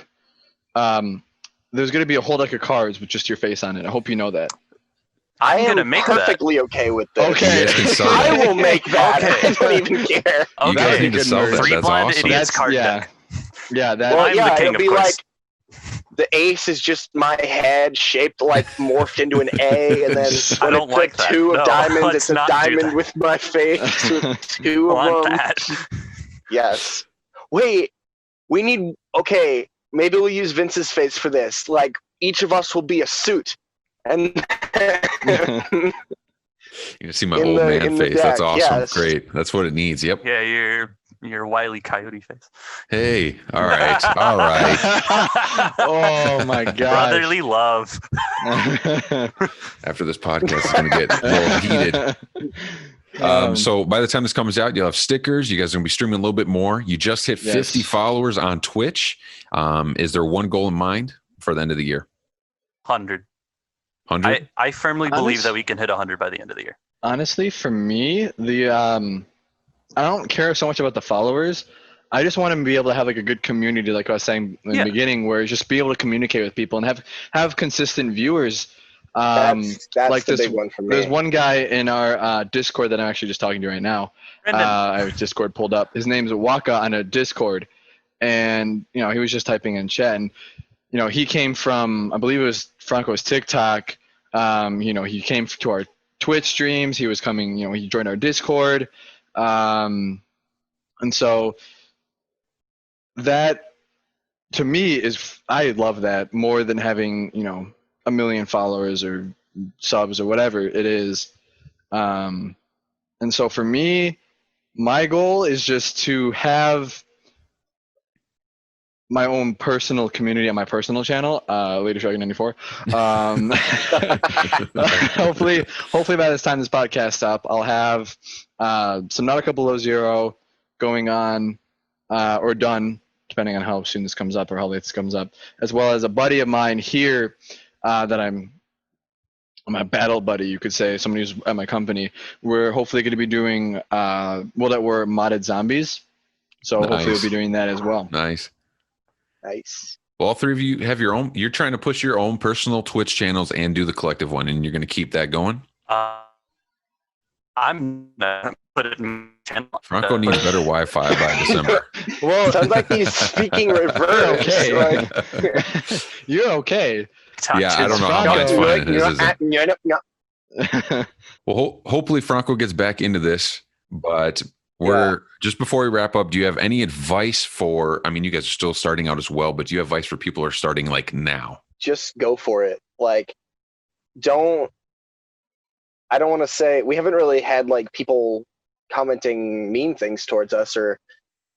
there's going to be a whole deck of cards with just your face on it. I hope you know that. I'm I gonna am make that. perfectly okay with this. Okay. You guys can sell I that. will make that. Okay. I don't even care. You guys Okay. need to sell that. Three That's blind awesome. idiots card yeah. deck. Yeah, that Well, I'm the yeah, king, it'll of be course. like the ace is just my head shaped like morphed into an A, and then I when don't it's like a that. two of No, diamonds, let's it's a not do diamond that. with my face with two I of want them. that. Yes. Wait, we need. Okay, maybe we'll use Vince's face for this. Like each of us will be a suit, and You can see my In old the- man in the face. That's deck, awesome. yes. Great. That's what it needs. Yep. Yeah, your wily coyote face. Hey. All right. All right. Oh my god. Brotherly love. After this podcast is going to get a little heated. So by the time this comes out, you'll have stickers. You guys are going to be streaming a little bit more. You just hit 50 Yes. followers on Twitch. Is there one goal in mind for the end of the year? 100. 100? I firmly believe Honest- that we can hit 100 by the end of the year. Honestly, for me, I don't care so much about the followers. I just want to be able to have like a good community, like I was saying in Yeah. the beginning, where just be able to communicate with people and have consistent viewers. that's like the this- big one for me. There's one guy in our Discord that I'm actually just talking to right now. Brendan, I have Discord pulled up. His name's Waka on a Discord, and he was just typing in chat, and he came from, I believe it was Franco's TikTok. He came to our Twitch streams. He was coming. He joined our Discord, and so that to me is, I love that more than having a million followers or subs or whatever it is. And so for me, my goal is just to have my own personal community on my personal channel, Lady Dragon 94. Hopefully by this time this podcast's up, I'll have some Nautica Below Zero going on or done, depending on how soon this comes up or how late this comes up, as well as a buddy of mine here that I'm a battle buddy, you could say, somebody who's at my company. We're hopefully going to be doing, that we're modded zombies. So hopefully we'll Nice. be doing that as well. Nice. Nice. Well, all three of you have your own. You're trying to push your own personal Twitch channels and do the collective one, and you're going to keep that going. I'm gonna put it in my channel. Franco needs better Wi-Fi by December. Well, Sounds like he's speaking reverse. Okay. Like, you're okay. Yeah, I don't know how much Franco, fun it is. Well, hopefully Franco gets back into this, but just before we wrap up, do you have any advice for, I mean, you guys are still starting out as well, but do you have advice for people who are starting like now? Just go for it. Like, I don't want to say, we haven't really had like people commenting mean things towards us or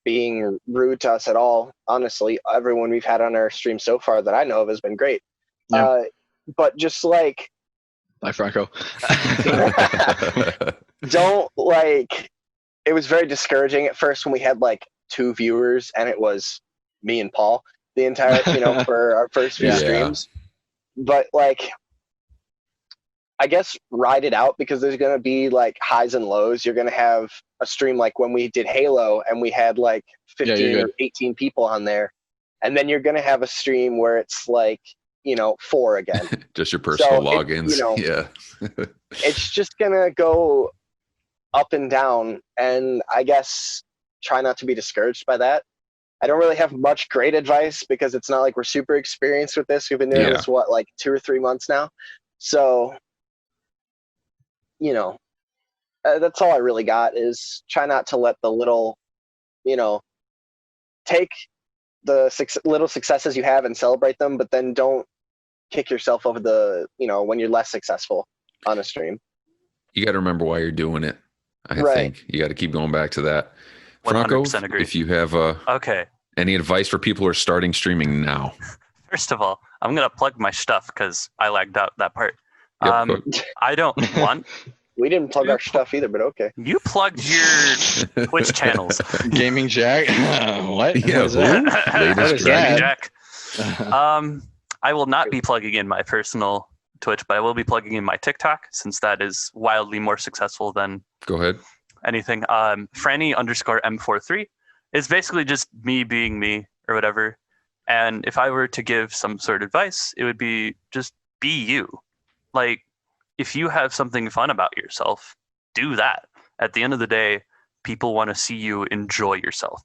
being rude to us at all. Honestly, everyone we've had on our stream so far that I know of has been great. Yeah. But just like, Bye, Franco. don't like, it was very discouraging at first when we had like 2 viewers and it was me and Paul the entire, for our first few Yeah. streams. But like, I guess ride it out because there's going to be like highs and lows. You're going to have a stream like when we did Halo and we had like 15 or 18 people on there. And then you're going to have a stream where it's like, 4 again. Just your personal So logins. Yeah. It's just going to go up and down. And I guess try not to be discouraged by that. I don't really have much great advice because it's not like we're super experienced with this. We've been doing this, 2 or 3 months now. So you know, that's all I really got is try not to let the little, you know, take the little successes you have and celebrate them, but then don't kick yourself over the, you know, when you're less successful on a stream. You got to remember why you're doing it. I Right. think you got to keep going back to that. Franco, 100% agree. if you have Okay. any advice for people who are starting streaming now? First of all, I'm gonna plug my stuff because I lagged out that part. Yep, go. I don't want We didn't plug our stuff either, but okay. you plugged your Twitch channels. Gaming Jack. What? Yeah, What is that? latest What is Gaming that? Jack. I will not be plugging in my personal Twitch, but I will be plugging in my TikTok since that is wildly more successful than Go ahead. anything. Franny_M43 is basically just me being me or whatever. And if I were to give some sort of advice, it would be just be you. Like, if you have something fun about yourself, do that. At the end of the day, people want to see you enjoy yourself.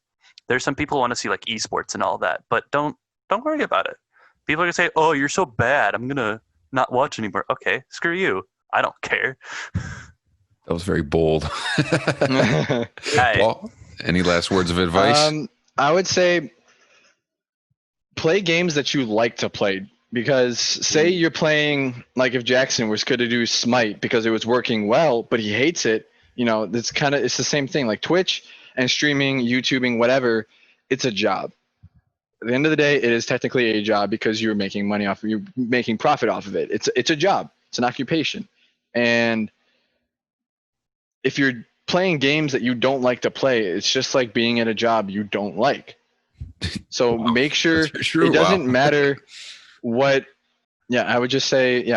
There's some people who want to see like esports and all that, but don't worry about it. People are gonna say, "Oh, you're so bad. I'm gonna not watch anymore." Okay, screw you. I don't care. That was very bold. Hey. Paul, any last words of advice? I would say play games that you like to play. Because say you're playing, like if Jackson was going to do Smite because it was working well, but he hates it, you know, it's the same thing. Like Twitch and streaming, YouTubing, whatever, it's a job. At the end of the day, it is technically a job because you're making money off of, you're making profit off of it. It's a job. It's an occupation. And if you're playing games that you don't like to play, it's just like being at a job you don't like. So Wow, make sure that's very true. it doesn't Wow. matter what. Yeah, I would just say,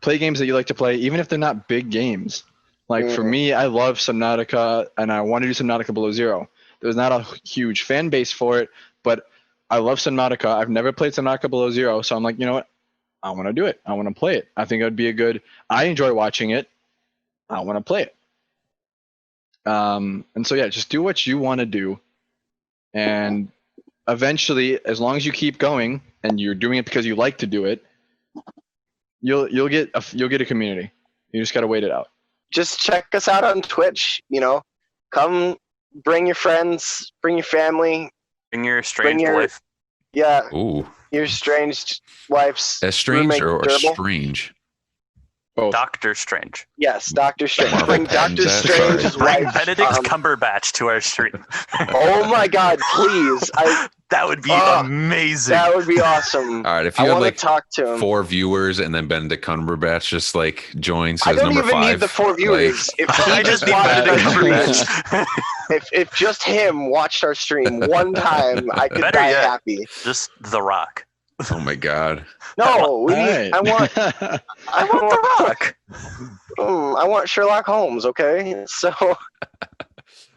play games that you like to play, even if they're not big games. Like for me, I love Subnautica, and I want to do Subnautica Below Zero. There's not a huge fan base for it, but I love Subnautica. I've never played Subnautica Below Zero, so I'm like, you know what? I want to do it. I want to play it. I think it would be a good. I enjoy watching it. I want to play it. And so yeah, just do what you want to do, and eventually, as long as you keep going and you're doing it because you like to do it, you'll get a community. You just gotta wait it out. Just check us out on Twitch. You know, come, bring your friends, bring your family. Bring your estranged your- wife. Yeah, Ooh, your estranged wife's estranged roommate or gerbil. strange? Both. Doctor Strange. Yes, Doctor Strange. Marvel Bring patents Doctor that, Strange's Bring wife. Benedict Cumberbatch to our stream. Oh my God! Please, That would be Oh, amazing. that would be awesome. All right, if I you had want like to talk to him. 4 viewers and then Benedict Cumberbatch just like joins I as don't number even 5. need the 4 viewers. If he I just just need watched Benedict our stream, Cumberbatch. if just him watched our stream one time, I could Better die yet. happy. Just The Rock. Oh my god. No, Alright. I want The Rock. I want Sherlock Holmes. Okay, so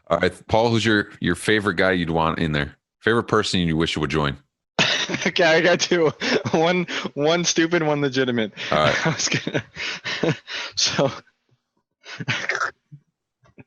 All right, Paul, who's your favorite guy you'd want in there? Favorite person you wish would join? Okay, I got 2. One stupid, one legitimate. All right. I was gonna. So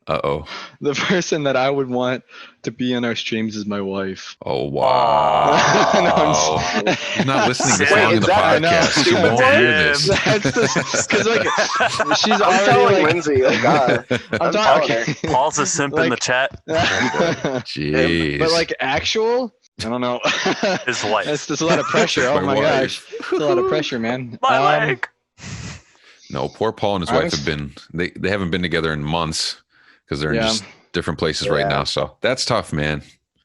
Uh-oh. the person that I would want to be on our streams is my wife. Oh wow. No, I'm just- She's not listening this Wait, long in is the that- podcast. She no, won't hear this. That's because like she's I'm telling already like Lindsay. Oh God, I'm telling telling her. Paul's a simp in the Like- chat. Jeez. But like actual, I don't know. His wife. That's a lot of pressure. Oh My my wife. gosh, it's a lot of pressure, man. My leg. No, poor Paul and his I wife was- have been they haven't been together in months because they're in Yeah. just different places right Yeah. now. So that's tough, man.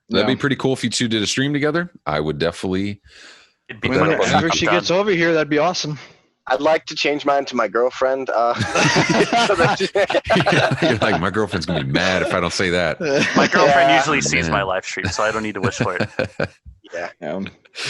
That'd Yeah. be pretty cool if you two did a stream together. I would definitely. It'd be Put that up on Whenever YouTube. she gets over here, that'd be awesome. I'd like to change mine to my girlfriend. So that You're like, my girlfriend's gonna be mad if I don't say that. My girlfriend Yeah. usually sees Man. my live stream, so I don't need to wish for it. Yeah.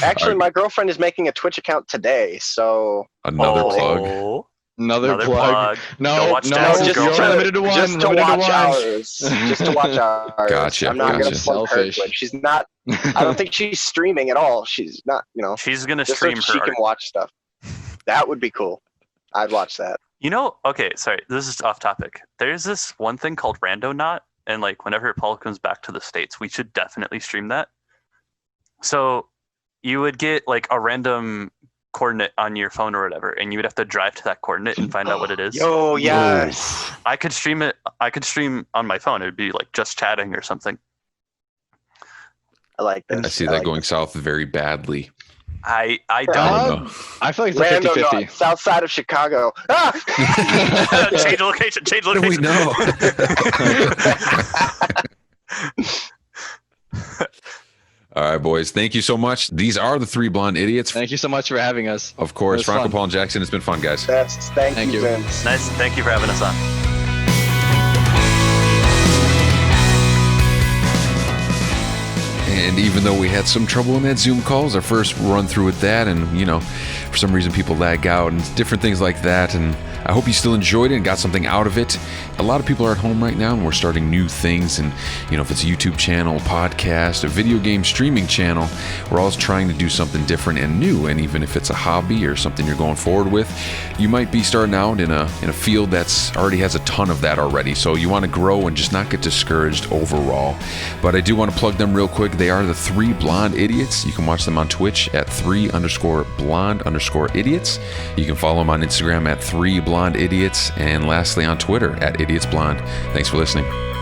Actually, my girlfriend is making a Twitch account today. So Another plug. Oh, Another plug. Go No, watch no, Jackson's just girlfriend. you're limited to one. just to limited watch one. ours. Just to watch ours. Gotcha, I'm not gotcha. gonna plug her Selfish. Twitch. She's not. I don't think she's streaming at all. She's not. You know, She's gonna just so stream she her. can watch stuff. That would be cool. I'd watch that. You know, okay, sorry, this is off topic. There's this one thing called Randonaught, and like whenever Paul comes back to the States, we should definitely stream that. So you would get like a random coordinate on your phone or whatever, and you would have to drive to that coordinate and find out what it is. Yo, yes. I could stream it. I could stream on my phone. It would be like just chatting or something. I like this. I see that going south very badly. I I don't. don't know. I feel like it's a Lando 50-50. North, south side of Chicago. Ah! Change location. Change What do we location. know? All right, boys. Thank you so much. These are the three blonde idiots. Thank you so much for having us. Of course, It was Franco, fun. Paul, and Jackson. It's been fun, guys. Yes, thank you, Vince. Nice. Thank you for having us on. And even though we had some trouble in that Zoom call, our first run through with that, and you know, for some reason people lag out and different things like that, and I hope you still enjoyed it and got something out of it. A lot of people are at home right now and we're starting new things, and you know, if it's a YouTube channel, podcast, a video game streaming channel, we're always trying to do something different and new. And even if it's a hobby or something you're going forward with, you might be starting out in a field that's already has a ton of that already. So you want to grow and just not get discouraged overall. But I do want to plug them real quick. They are the Three Blonde Idiots. You can watch them on Twitch at 3_blonde_idiots. You can follow them on Instagram at 3blondeidiots, and lastly on Twitter at idiotsblonde. Thanks for listening.